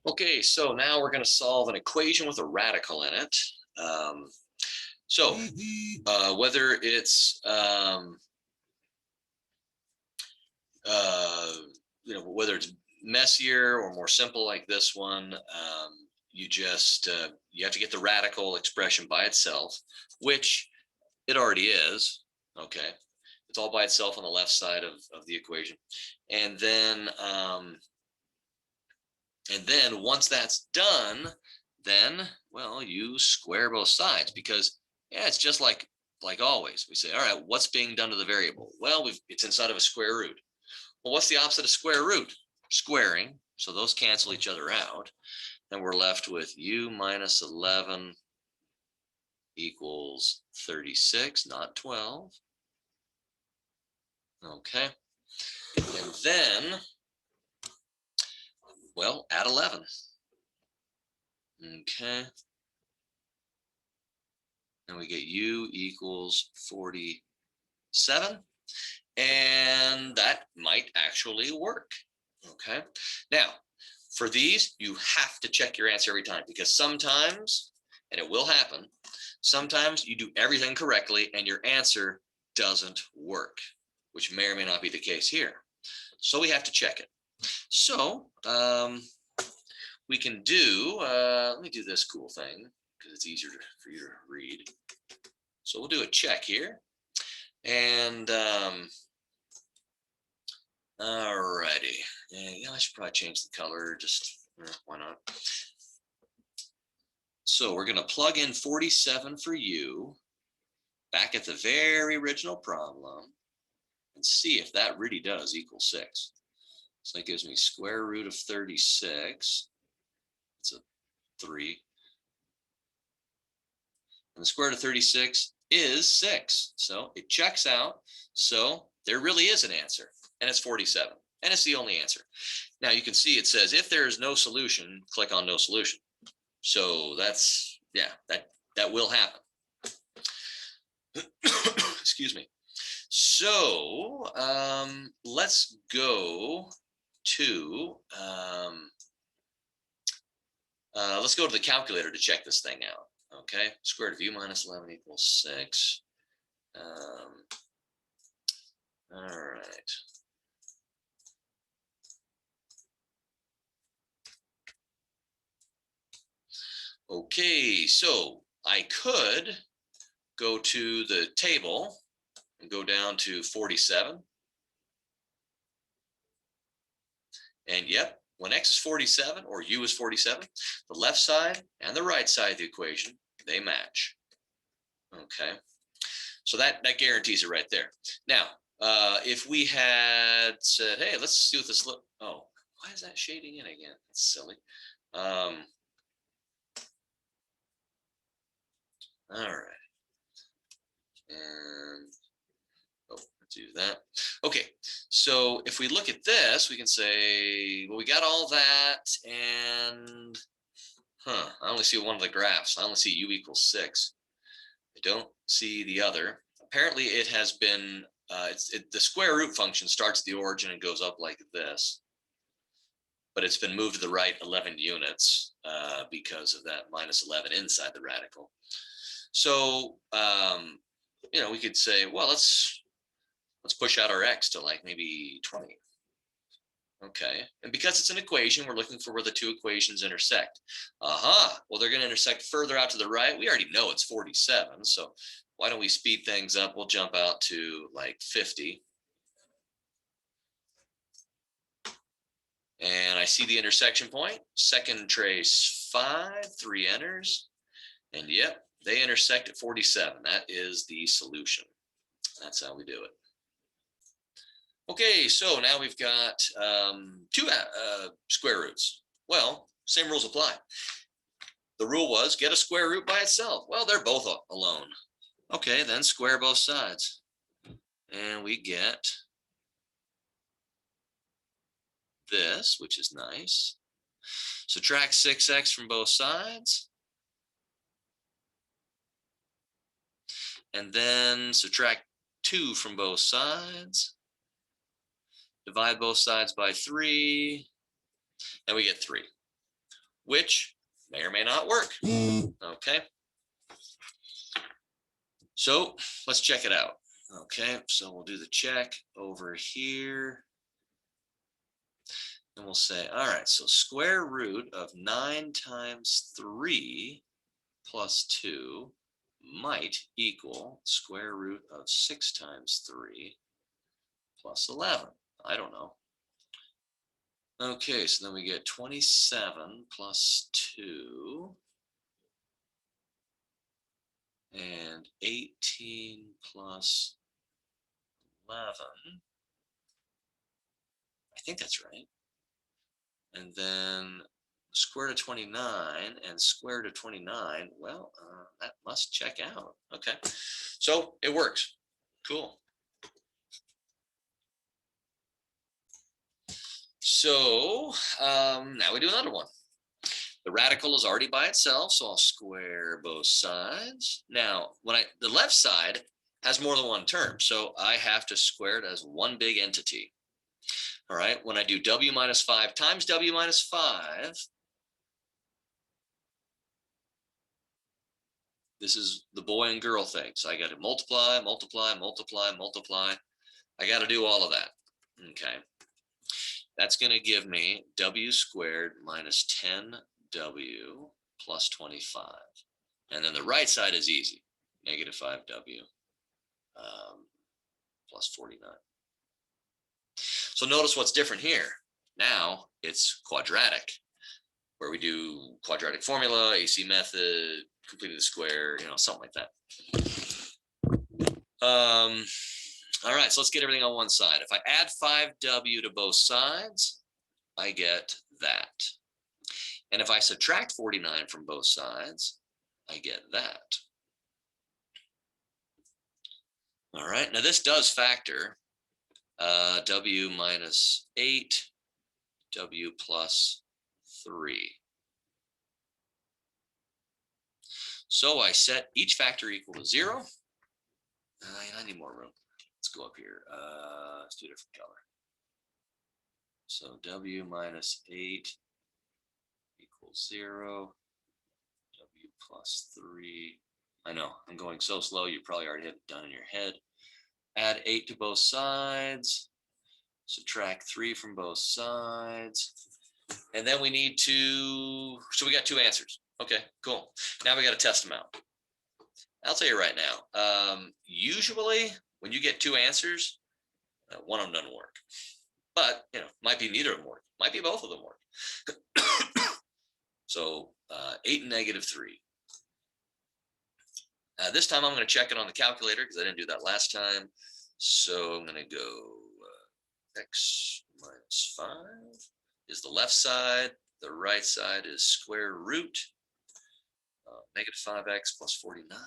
Okay, so now we're going to solve an equation with a radical in it. Um, whether it's uh, whether it's messier or more simple like this one, you just you have to get the radical expression by itself, which it already is. Okay, it's all by itself on the left side of the equation, and then once that's done, then, well, you square both sides because, yeah, it's just like always. We say, all right, what's being done to the variable? Well, it's inside of a square root. Well, what's the opposite of square root? Squaring. So those cancel each other out. And we're left with u minus 11 equals 36, not 12. Okay. And then, well, add 11. Okay. And we get u equals 47. And that might actually work. Okay. Now, for these, you have to check your answer every time because sometimes, and it will happen, sometimes you do everything correctly and your answer doesn't work, which may or may not be the case here. So we have to check it. So we can do, let me do this cool thing because it's easier for you to read. So we'll do a check here. And alrighty. Yeah, I should probably change the color. Just why not? So we're going to plug in 47 for u back at the very original problem and see if that really does equal 6. So that gives me square root of 36. It's a 3. And the square root of 36 is 6. So it checks out. So there really is an answer, and it's 47. And it's the only answer. Now you can see it says if there is no solution, click on no solution. So that's, yeah, that will happen. Excuse me. So let's go to the calculator to check this thing out. Okay, square root of u minus 11 equals 6. All right. Okay, so I could go to the table and go down to 47. And yep, when x is 47 or u is 47, the left side and the right side of the equation, they match. Okay, so that guarantees it right there. Now, if we had said, hey, let's do this. Oh, why is that shading in again? That's silly. All right. And let's do that. Okay, so if we look at this, we can say, well, we got all that, and I only see one of the graphs. I only see u equals 6. I don't see the other. Apparently, it has been, the square root function starts at the origin and goes up like this. But it's been moved to the right 11 units because of that minus 11 inside the radical. So, we could say, well, let's push out our x to like maybe 20. Okay, and because it's an equation, we're looking for where the two equations intersect. Well, they're going to intersect further out to the right. We already know it's 47, so why don't we speed things up? We'll jump out to like 50. And I see the intersection point. Second trace 5, 3 enters. And yep, they intersect at 47. That is the solution. That's how we do it. Okay, so now we've got two square roots. Well, same rules apply. The rule was get a square root by itself. Well, they're both alone. Okay, then square both sides. And we get this, which is nice. Subtract 6x from both sides. And then subtract 2 from both sides. Divide both sides by 3. And we get 3. which may or may not work. Okay. So let's check it out. Okay, so we'll do the check over here. And we'll say, all right, so square root of 9 times 3 plus 2 might equal square root of 6 times 3 plus 11. I don't know. Okay, so then we get 27 plus 2 and 18 plus 11. I think that's right. And then square root of 29 and square root of 29. Well, that must check out. Okay, so it works. Cool. So now we do another one. The radical is already by itself, so I'll square both sides. Now, when the left side has more than one term, so I have to square it as one big entity. All right, when I do w minus 5 times w minus 5, this is the boy and girl thing. So I got to multiply, multiply, multiply, multiply. I got to do all of that. Okay. That's going to give me w squared minus 10w plus 25. And then the right side is easy. Negative 5w plus 49. So notice what's different here. Now it's quadratic, where we do quadratic formula, AC method, completed the square, something like that. All right, so let's get everything on one side. If I add 5w to both sides, I get that. And if I subtract 49 from both sides, I get that. All right, now this does factor. W minus 8, w plus 3. So I set each factor equal to 0. I need more room. Let's go up here. Let's do a different color. So w minus 8 equals 0. W plus 3. I know, I'm going so slow, you probably already have it done in your head. Add 8 to both sides. Subtract 3 from both sides. And then we need to, so we got 2 answers. Okay, cool. Now we got to test them out. I'll tell you right now, usually when you get 2 answers, one of them doesn't work. But, might be neither of them work. Might be both of them work. So 8 and negative 3. This time I'm going to check it on the calculator because I didn't do that last time. So I'm going to go x minus 5 is the left side. The right side is square root negative 5x plus 49.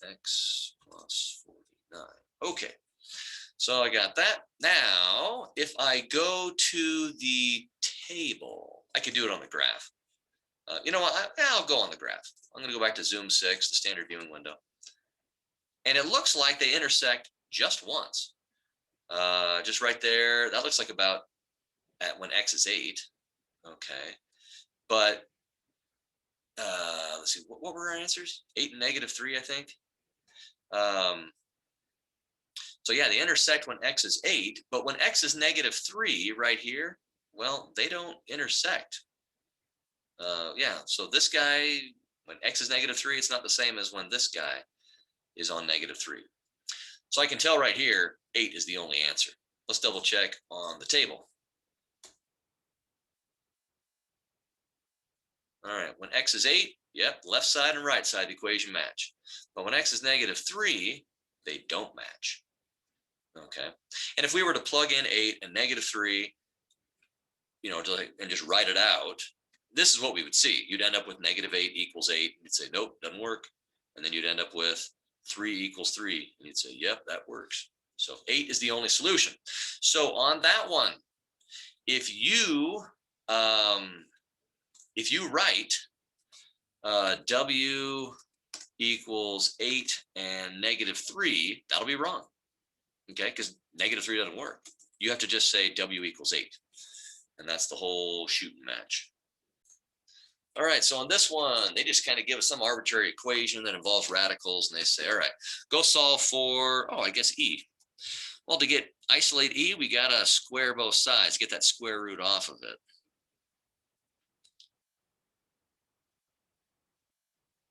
X plus 49. Okay, so I got that. Now, if I go to the table, I could do it on the graph. You know what? I'll go on the graph. I'm going to go back to Zoom 6, the standard viewing window. And it looks like they intersect just once. Just right there. That looks like about at when x is 8. Okay. But let's see, what were our answers? 8 and negative 3, I think. So yeah, they intersect when x is 8, but when x is negative 3 right here, well, they don't intersect. Yeah, so this guy, when x is negative 3, it's not the same as when this guy is on negative 3. So I can tell right here, 8 is the only answer. Let's double check on the table. All right, when x is 8, yep, left side and right side equation match. But when x is negative 3, they don't match. Okay, and if we were to plug in 8 and negative 3, and just write it out, this is what we would see. You'd end up with negative 8 equals 8. You'd say, nope, doesn't work. And then you'd end up with 3 equals 3. And you'd say, yep, that works. So 8 is the only solution. So on that one, if you write w equals 8 and negative 3, that'll be wrong. Okay, because negative 3 doesn't work. You have to just say w equals 8. And that's the whole shooting match. All right, so on this one, they just kind of give us some arbitrary equation that involves radicals, and they say, all right, go solve for, oh, I guess E. Well, to get isolate E, we got to square both sides, get that square root off of it.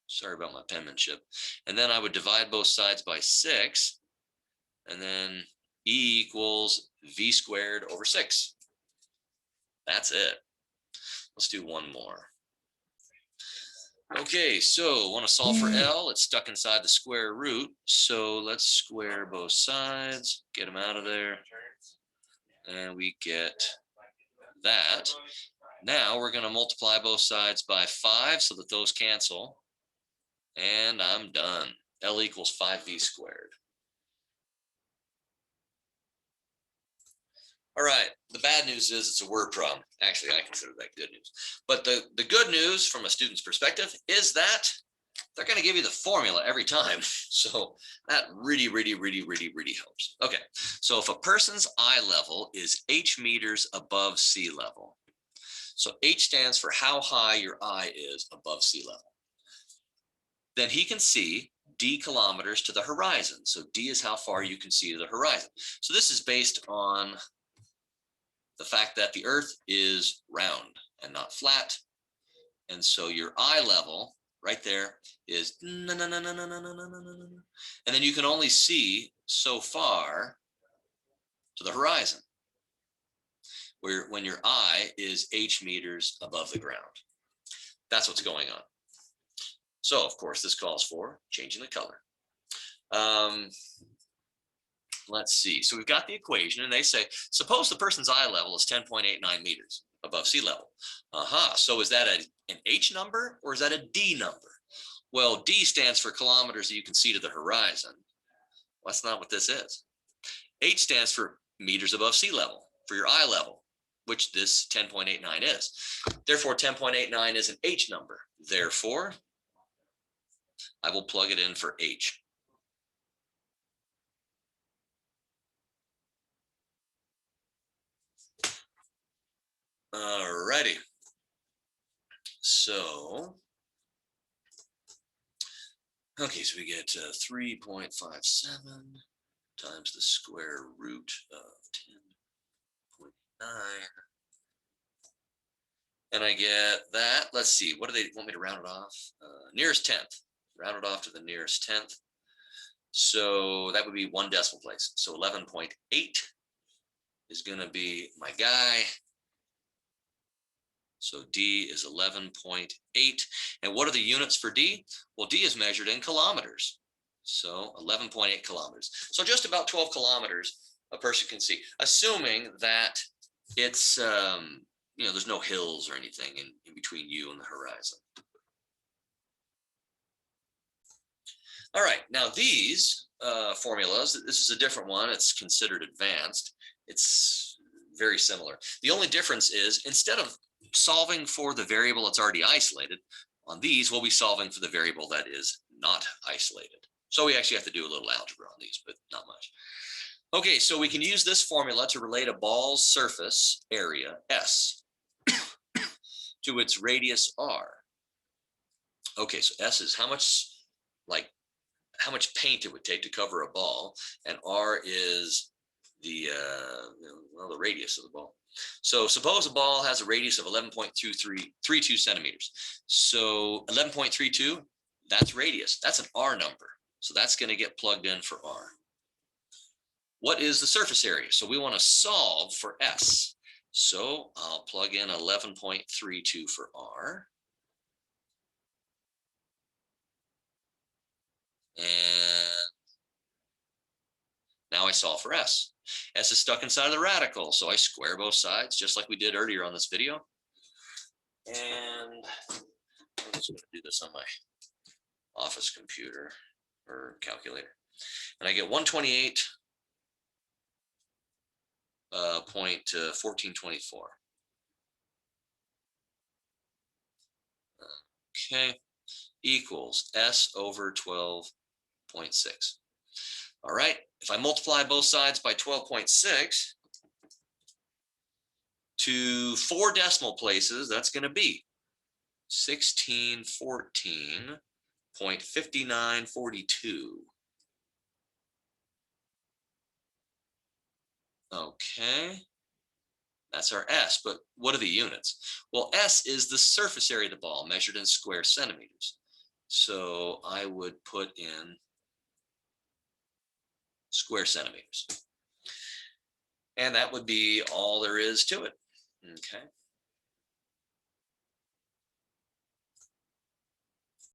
Sorry about my penmanship. And then I would divide both sides by 6, and then E equals V squared over 6. That's it. Let's do one more. Okay, so want to solve for L. It's stuck inside the square root. So let's square both sides, get them out of there. And we get that. Now we're going to multiply both sides by 5 so that those cancel. And I'm done. L equals 5V squared. All right, the bad news is it's a word problem. Actually, I consider that good news. But the good news from a student's perspective is that they're going to give you the formula every time. So that really helps. Okay, so if a person's eye level is h meters above sea level, so h stands for how high your eye is above sea level, then he can see d kilometers to the horizon. So d is how far you can see to the horizon. So this is based on the fact that the earth is round and not flat. And so your eye level right there is, and then you can only see so far to the horizon, where when your eye is h meters above the ground. That's what's going on. So of course this calls for changing the color. Let's see. So we've got the equation, and they say, suppose the person's eye level is 10.89 meters above sea level. So is that an H number or is that a D number? Well, D stands for kilometers that you can see to the horizon. Well, that's not what this is. H stands for meters above sea level for your eye level, which this 10.89 is. Therefore, 10.89 is an H number. Therefore, I will plug it in for H. Alrighty. So, okay, so we get 3.57 times the square root of 10.9. And I get that. Let's see, what do they want me to round it off? Nearest 10th. Round it off to the nearest 10th. So that would be 1 decimal place. So 11.8 is going to be my guy. So D is 11.8. And what are the units for D? Well, D is measured in kilometers. So 11.8 kilometers. So just about 12 kilometers a person can see, assuming that it's, there's no hills or anything in between you and the horizon. All right, now these formulas, this is a different one. It's considered advanced. It's very similar. The only difference is instead of solving for the variable that's already isolated, on these we'll be solving for the variable that is not isolated. So we actually have to do a little algebra on these, but not much. Okay, so we can use this formula to relate a ball's surface area, S, to its radius, R. Okay, so S is how much paint it would take to cover a ball, and R is the radius of the ball. So suppose a ball has a radius of 11.32 centimeters. So 11.32, that's radius. That's an R number. So that's going to get plugged in for R. What is the surface area? So we want to solve for S. So I'll plug in 11.32 for R. And now I solve for S. S is stuck inside of the radical, so I square both sides, just like we did earlier on this video. And I'm just going to do this on my office computer or calculator. And I get 128.1424. Okay, equals S over 12.6. All right, if I multiply both sides by 12.6, to 4 decimal places, that's going to be 1614.5942. Okay, that's our S, but what are the units? Well, S is the surface area of the ball measured in square centimeters. So I would put in square centimeters. And that would be all there is to it. Okay.